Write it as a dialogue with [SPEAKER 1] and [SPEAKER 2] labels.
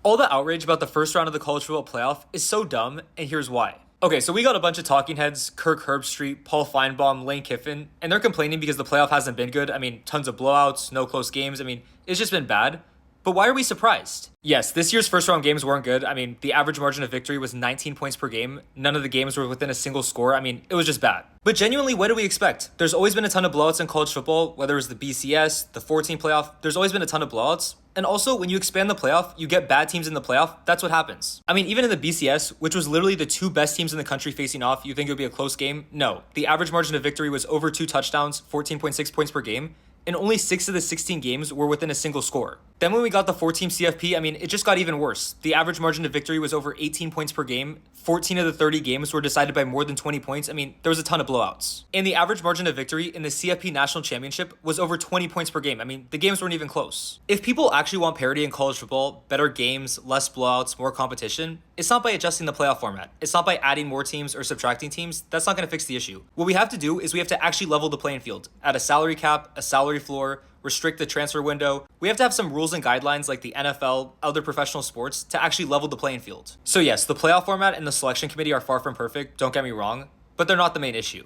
[SPEAKER 1] All the outrage about the first round of the college football playoff is so dumb, and here's why. Okay, so we got a bunch of talking heads, Kirk Herbstreit, Paul Feinbaum, Lane Kiffin, and they're complaining because the playoff hasn't been good. I mean, tons of blowouts, no close games. I mean, it's just been bad. But why are we surprised? Yes, this year's first round games weren't good. I mean, the average margin of victory was 19 points per game. None of the games were within a single score. I mean, it was just bad. But genuinely, what do we expect? There's always been a ton of blowouts in college football, whether it's the BCS, the 14 playoff, there's always been a ton of blowouts. And also, when you expand the playoff, you get bad teams in the playoff. That's what happens. I mean, even in the BCS, which was literally the two best teams in the country facing off, you think it would be a close game? No. The average margin of victory was over 2 touchdowns, 14.6 points per game, and only 6 of the 16 games were within a single score. Then when we got the 4-team CFP, I mean, it just got even worse. The average margin of victory was over 18 points per game. 14 of the 30 games were decided by more than 20 points. I mean, there was a ton of blowouts. And the average margin of victory in the CFP National Championship was over 20 points per game. I mean, the games weren't even close. If people actually want parity in college football, better games, less blowouts, more competition, it's not by adjusting the playoff format. It's not by adding more teams or subtracting teams. That's not going to fix the issue. What we have to do is we have to actually level the playing field. Add a salary cap, a salary floor, restrict the transfer window. We have to have some rules and guidelines like the NFL, other professional sports to actually level the playing field. So yes, the playoff format and the selection committee are far from perfect, don't get me wrong, but they're not the main issue.